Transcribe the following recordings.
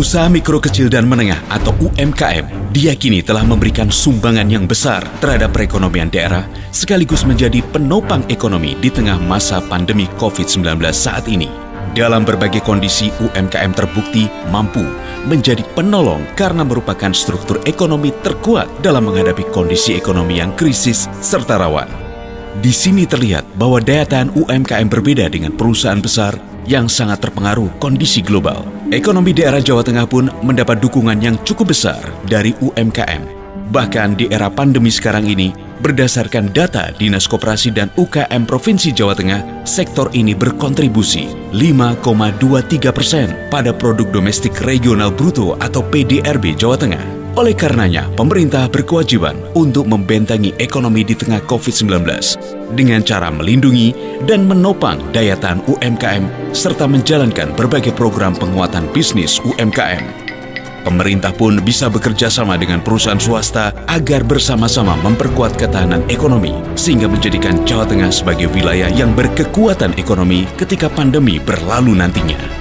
Usaha mikro kecil dan menengah atau UMKM diyakini telah memberikan sumbangan yang besar terhadap perekonomian daerah sekaligus menjadi penopang ekonomi di tengah masa pandemi COVID-19 saat ini. Dalam berbagai kondisi, UMKM terbukti mampu menjadi penolong karena merupakan struktur ekonomi terkuat dalam menghadapi kondisi ekonomi yang krisis serta rawan. Di sini terlihat bahwa daya tahan UMKM berbeda dengan perusahaan besar yang sangat terpengaruh kondisi global. Ekonomi daerah Jawa Tengah pun mendapat dukungan yang cukup besar dari UMKM. Bahkan di era pandemi sekarang ini, berdasarkan data Dinas Koperasi dan UKM Provinsi Jawa Tengah, sektor ini berkontribusi 5,23% pada produk domestik regional bruto atau PDRB Jawa Tengah. Oleh karenanya, pemerintah berkewajiban untuk membentengi ekonomi di tengah COVID-19 dengan cara melindungi dan menopang daya tahan UMKM serta menjalankan berbagai program penguatan bisnis UMKM. Pemerintah pun bisa bekerja sama dengan perusahaan swasta agar bersama-sama memperkuat ketahanan ekonomi sehingga menjadikan Jawa Tengah sebagai wilayah yang berkekuatan ekonomi ketika pandemi berlalu nantinya.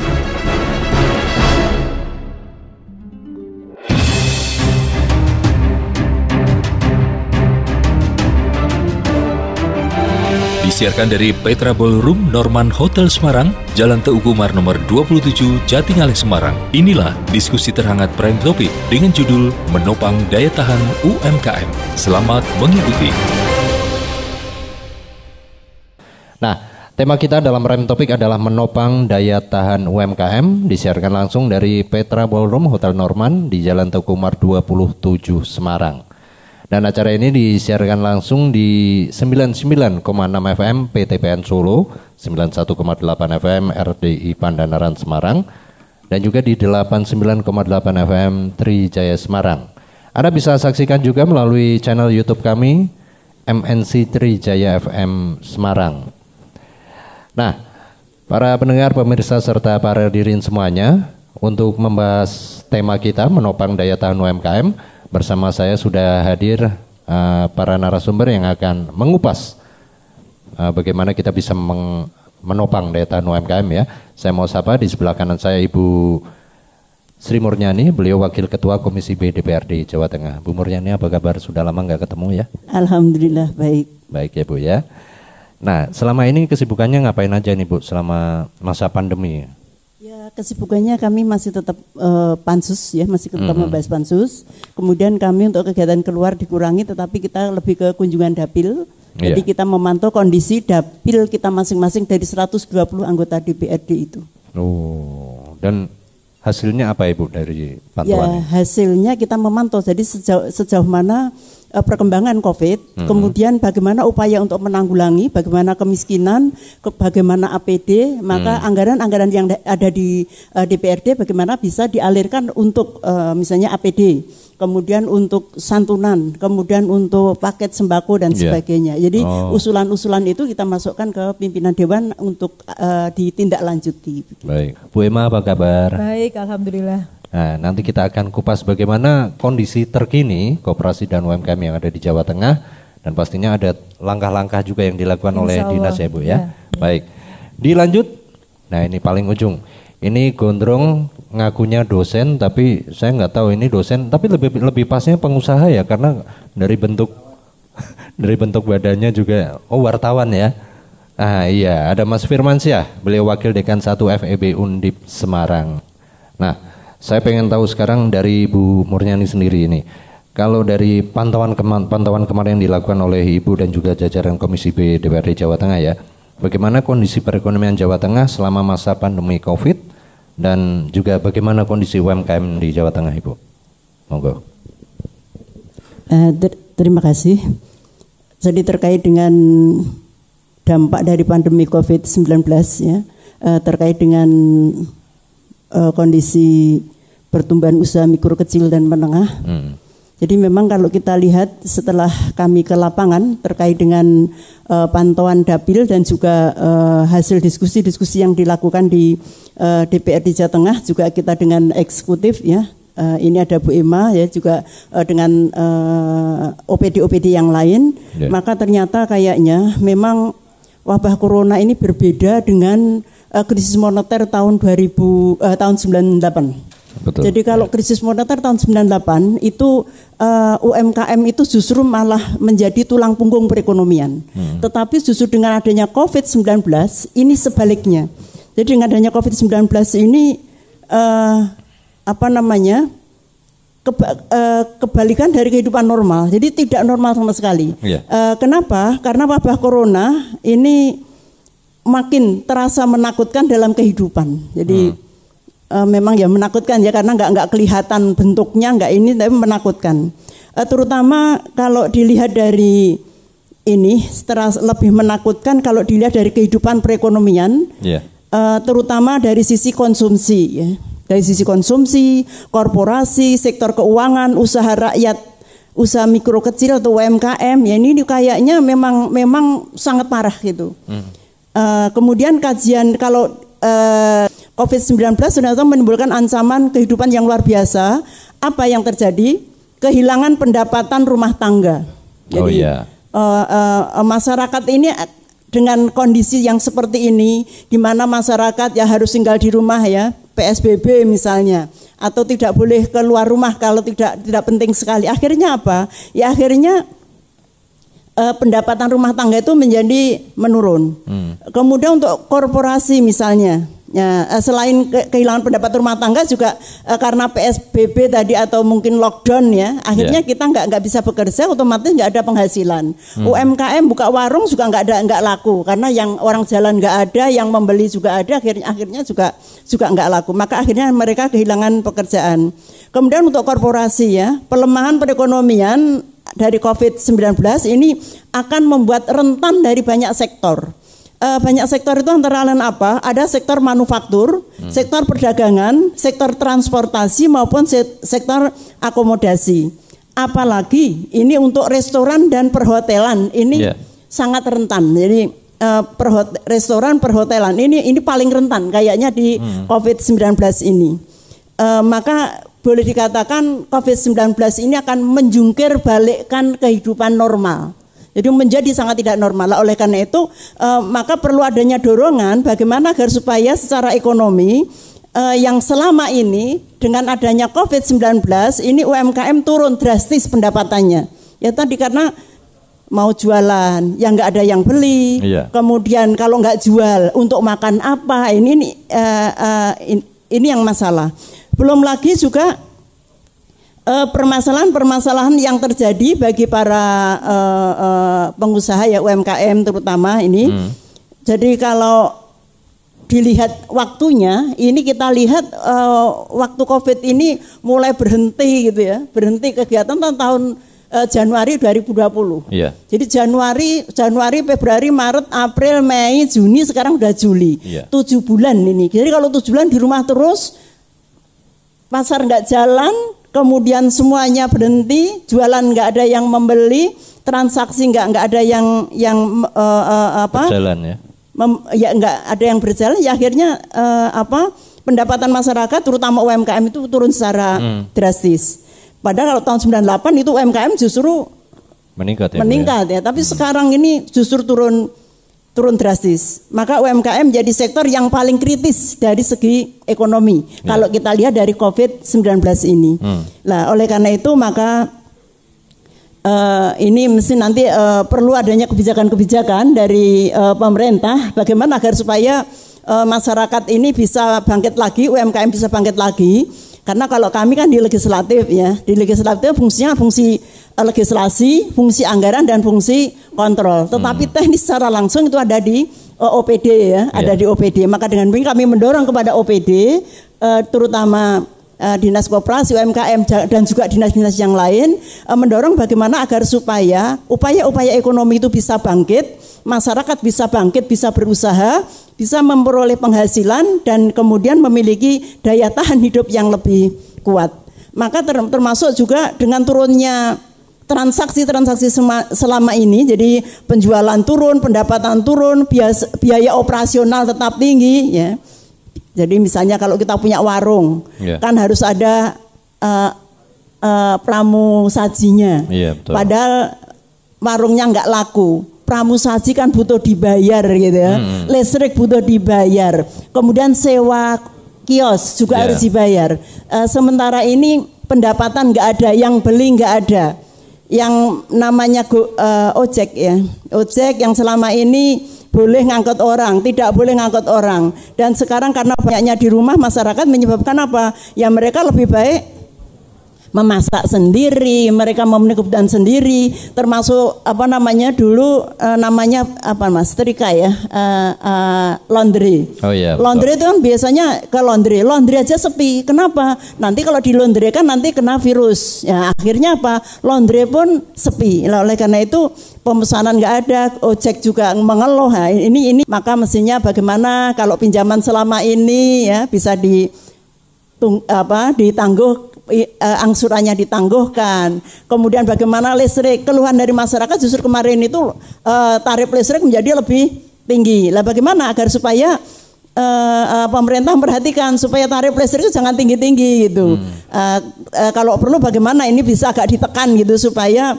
Disiarkan dari Petra Ballroom Norman Hotel Semarang, Jalan Teuku Umar nomor 27, Jatingaleh Semarang. Inilah diskusi terhangat Prime Topic dengan judul Menopang Daya Tahan UMKM. Selamat mengikuti. Nah, tema kita dalam Prime Topic adalah menopang daya tahan UMKM. Disiarkan langsung dari Petra Ballroom Hotel Norman di Jalan Teuku Umar 27, Semarang. Dan acara ini disiarkan langsung di 99,6 FM PTPN Solo, 91,8 FM RDI Pandanaran Semarang, dan juga di 89,8 FM Trijaya Semarang. Anda bisa saksikan juga melalui channel YouTube kami, MNC Trijaya FM Semarang. Nah, para pendengar, pemirsa, serta para hadirin semuanya, untuk membahas tema kita menopang daya tahan UMKM, bersama saya sudah hadir para narasumber yang akan mengupas bagaimana kita bisa menopang daya tahan UMKM ya. Saya mau sapa di sebelah kanan saya Ibu Sri Murniani, beliau Wakil Ketua Komisi B DPRD Jawa Tengah. Bu Murniani, apa kabar? Sudah lama nggak ketemu ya? Alhamdulillah baik. Baik ya Bu ya. Nah, selama ini kesibukannya ngapain aja nih Bu selama masa pandemi? Ya, kesibukannya kami masih tetap pansus ya, masih tetap membahas pansus. Kemudian kami untuk kegiatan keluar dikurangi, tetapi kita lebih ke kunjungan dapil. Jadi kita memantau kondisi dapil kita masing-masing dari 120 anggota DPRD itu. Oh, dan hasilnya apa Ibu dari pantauan? Ya, hasilnya kita memantau. Jadi sejauh mana perkembangan COVID, kemudian bagaimana upaya untuk menanggulangi, bagaimana kemiskinan, bagaimana APD, maka anggaran-anggaran yang ada di DPRD bagaimana bisa dialirkan untuk misalnya APD, kemudian untuk santunan, kemudian untuk paket sembako dan sebagainya. Jadi usulan-usulan itu kita masukkan ke pimpinan Dewan untuk ditindaklanjuti. Baik, Bu Emma apa kabar? Baik, alhamdulillah. Nah, nanti kita akan kupas bagaimana kondisi terkini koperasi dan UMKM yang ada di Jawa Tengah, dan pastinya ada langkah-langkah juga yang dilakukan oleh dinas ya Bu ya. Baik, dilanjut. Nah, ini paling ujung. Ini gondrong ngakunya dosen, tapi saya nggak tahu ini dosen, tapi lebih pasnya pengusaha ya, karena dari bentuk badannya juga wartawan ya. Ah iya, ada Mas Firmansyah, beliau Wakil Dekan 1 FEB Undip Semarang. Nah, saya pengen tahu sekarang dari Bu Murniani sendiri ini, kalau dari pantauan kemarin yang dilakukan oleh Ibu dan juga jajaran Komisi B DPRD Jawa Tengah ya, bagaimana kondisi perekonomian Jawa Tengah selama masa pandemi COVID dan juga bagaimana kondisi UMKM di Jawa Tengah Ibu? Monggo. Terima kasih. Jadi terkait dengan dampak dari pandemi COVID-19 ya, terkait dengan kondisi pertumbuhan usaha mikro kecil dan menengah. Jadi memang kalau kita lihat setelah kami ke lapangan terkait dengan pantauan dapil dan juga hasil diskusi-diskusi yang dilakukan di DPRD Jawa Tengah, juga kita dengan eksekutif ya. Ini ada Bu Emma ya, juga dengan OPD-OPD yang lain. Maka ternyata kayaknya memang wabah corona ini berbeda dengan krisis moneter tahun 98. Betul. Jadi kalau krisis moneter tahun 98 itu UMKM itu justru malah menjadi tulang punggung perekonomian. Tetapi justru dengan adanya COVID-19 ini sebaliknya. Jadi dengan adanya COVID-19 ini kebalikan dari kehidupan normal. Jadi tidak normal sama sekali. Kenapa? Karena wabah corona ini makin terasa menakutkan dalam kehidupan. Jadi memang ya menakutkan ya, karena nggak kelihatan bentuknya, nggak ini, tapi menakutkan. Terutama kalau dilihat dari ini, lebih menakutkan kalau dilihat dari kehidupan perekonomian, terutama dari sisi konsumsi ya. Dari sisi konsumsi, korporasi, sektor keuangan, usaha rakyat, usaha mikro kecil atau UMKM, ya ini kayaknya memang sangat parah gitu. Kemudian kajian kalau COVID-19 ternyata menimbulkan ancaman kehidupan yang luar biasa. Apa yang terjadi? Kehilangan pendapatan rumah tangga. Jadi masyarakat ini dengan kondisi yang seperti ini, di mana masyarakat ya harus tinggal di rumah ya, PSBB misalnya, atau tidak boleh keluar rumah kalau tidak penting sekali. Akhirnya apa? Ya akhirnya pendapatan rumah tangga itu menjadi menurun. Kemudian untuk korporasi misalnya, ya, selain kehilangan pendapatan rumah tangga juga karena PSBB tadi atau mungkin lockdown ya, akhirnya kita nggak bisa bekerja, otomatis nggak ada penghasilan. UMKM buka warung juga nggak laku karena yang orang jalan nggak ada, yang membeli juga ada, akhirnya juga nggak laku. Maka akhirnya mereka kehilangan pekerjaan. Kemudian untuk korporasi ya, pelemahan perekonomian dari COVID-19 ini akan membuat rentan dari banyak sektor. Banyak sektor itu antara lain apa? Ada sektor manufaktur, sektor perdagangan, sektor transportasi maupun sektor akomodasi. Apalagi ini untuk restoran dan perhotelan ini sangat rentan. Jadi restoran, perhotelan ini paling rentan kayaknya di COVID-19 ini. Maka boleh dikatakan COVID-19 ini akan menjungkir balikkan kehidupan normal. Jadi menjadi sangat tidak normal. Oleh karena itu maka perlu adanya dorongan bagaimana agar supaya secara ekonomi yang selama ini dengan adanya COVID-19 ini UMKM turun drastis pendapatannya. Ya tadi karena mau jualan yang nggak ada yang beli, kemudian kalau nggak jual untuk makan apa, ini yang masalah. Belum lagi juga permasalahan yang terjadi bagi para pengusaha ya UMKM terutama ini. Jadi kalau dilihat waktunya, ini kita lihat waktu COVID ini mulai berhenti gitu ya, berhenti kegiatan tahun Januari 2020. Jadi Januari, Februari, Maret, April, Mei, Juni, sekarang udah Juli. 7 bulan ini. Jadi kalau 7 bulan di rumah terus, pasar nggak jalan, kemudian semuanya berhenti, jualan nggak ada yang membeli, transaksi nggak ada yang berjalan ya. Nggak ada yang berjalan, ya akhirnya pendapatan masyarakat terutama UMKM itu turun secara drastis. Padahal kalau tahun 98 itu UMKM justru meningkat ya. Tapi sekarang ini justru turun drastis. Maka UMKM jadi sektor yang paling kritis dari segi ekonomi. Kalau kita lihat dari COVID-19 ini. Nah, oleh karena itu maka ini mesti nanti perlu adanya kebijakan-kebijakan dari pemerintah bagaimana agar supaya masyarakat ini bisa bangkit lagi, UMKM bisa bangkit lagi. Karena kalau kami kan di legislatif ya, di legislatif fungsinya fungsi legislasi, fungsi anggaran dan fungsi kontrol. Tetapi teknis secara langsung itu ada di OPD ya, ada di OPD. Maka dengan ini kami mendorong kepada OPD, terutama Dinas Koperasi, UMKM dan juga dinas-dinas yang lain, mendorong bagaimana agar supaya upaya-upaya ekonomi itu bisa bangkit, masyarakat bisa bangkit, bisa berusaha, bisa memperoleh penghasilan dan kemudian memiliki daya tahan hidup yang lebih kuat. Maka termasuk juga dengan turunnya transaksi selama ini, jadi penjualan turun, pendapatan turun, biaya operasional tetap tinggi ya. Jadi misalnya kalau kita punya warung, kan harus ada pramusajinya. Padahal warungnya nggak laku. Pramusaji kan butuh dibayar gitu ya. Listrik butuh dibayar. Kemudian sewa kios juga harus dibayar. Sementara ini pendapatan nggak ada, yang beli nggak ada. Yang namanya ojek ya, ojek yang selama ini boleh ngangkut orang, tidak boleh ngangkut orang. Dan sekarang karena banyaknya di rumah, masyarakat menyebabkan apa? Ya mereka lebih baik memasak sendiri, mereka memenuhi kebutuhan sendiri, termasuk apa namanya dulu namanya apa Mas, setrika ya, laundry. Oh iya. Laundry itu kan biasanya ke laundry aja sepi. Kenapa? Nanti kalau di laundry kan nanti kena virus. Ya akhirnya apa? Laundry pun sepi. Nah, oleh karena itu pemesanan nggak ada, ojek juga mengeluh. Nah, ini maka mestinya bagaimana kalau pinjaman selama ini ya bisa ditangguh, angsurannya ditangguhkan. Kemudian bagaimana listrik, keluhan dari masyarakat justru kemarin itu tarif listrik menjadi lebih tinggi. Lah bagaimana agar supaya pemerintah memperhatikan supaya tarif listrik itu jangan tinggi-tinggi gitu. Kalau perlu bagaimana ini bisa agak ditekan gitu supaya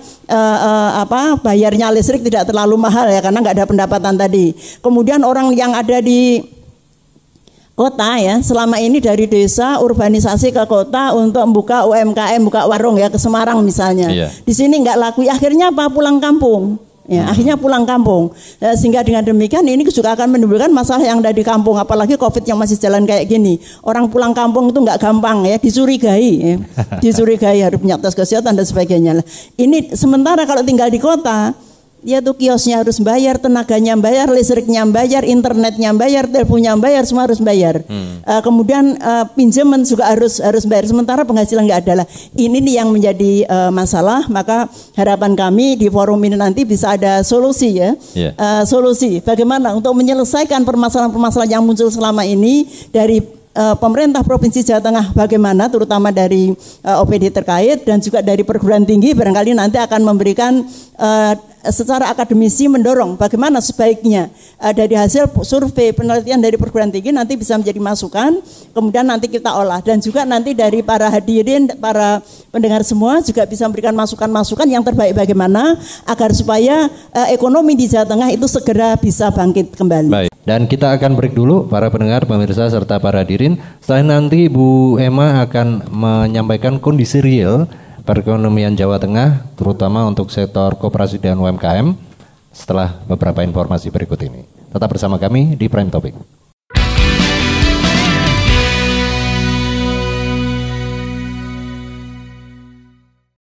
bayarnya listrik tidak terlalu mahal ya, karena nggak ada pendapatan tadi. Kemudian orang yang ada di kota ya, selama ini dari desa urbanisasi ke kota untuk membuka UMKM, buka warung ya, ke Semarang misalnya. Di sini nggak laku, akhirnya apa? Pulang kampung. Ya, akhirnya pulang kampung. Sehingga dengan demikian ini juga akan menimbulkan masalah yang ada di kampung, apalagi Covid yang masih jalan kayak gini. Orang pulang kampung itu nggak gampang ya, dicurigai ya. Dicurigai harus punya tes kesehatan dan sebagainya. Ini sementara kalau tinggal di kota, dia tuh kiosnya harus bayar, tenaganya bayar, listriknya bayar, internetnya bayar, teleponnya bayar, semua harus bayar. Kemudian pinjaman juga harus bayar. Sementara penghasilan nggak ada lah. Ini nih yang menjadi masalah. Maka harapan kami di forum ini nanti bisa ada solusi ya. Solusi bagaimana untuk menyelesaikan permasalahan-permasalahan yang muncul selama ini dari pemerintah Provinsi Jawa Tengah, bagaimana terutama dari OPD terkait dan juga dari perguruan tinggi, barangkali nanti akan memberikan secara akademisi mendorong bagaimana sebaiknya dari hasil survei penelitian dari perguruan tinggi nanti bisa menjadi masukan, kemudian nanti kita olah, dan juga nanti dari para hadirin, para pendengar semua juga bisa memberikan masukan-masukan yang terbaik bagaimana agar supaya ekonomi di Jawa Tengah itu segera bisa bangkit kembali. Baik. Dan kita akan break dulu para pendengar, pemirsa serta para hadirin. Setelah nanti Bu Emma akan menyampaikan kondisi real perekonomian Jawa Tengah, terutama untuk sektor koperasi dan UMKM, setelah beberapa informasi berikut ini. Tetap bersama kami di Prime Topic.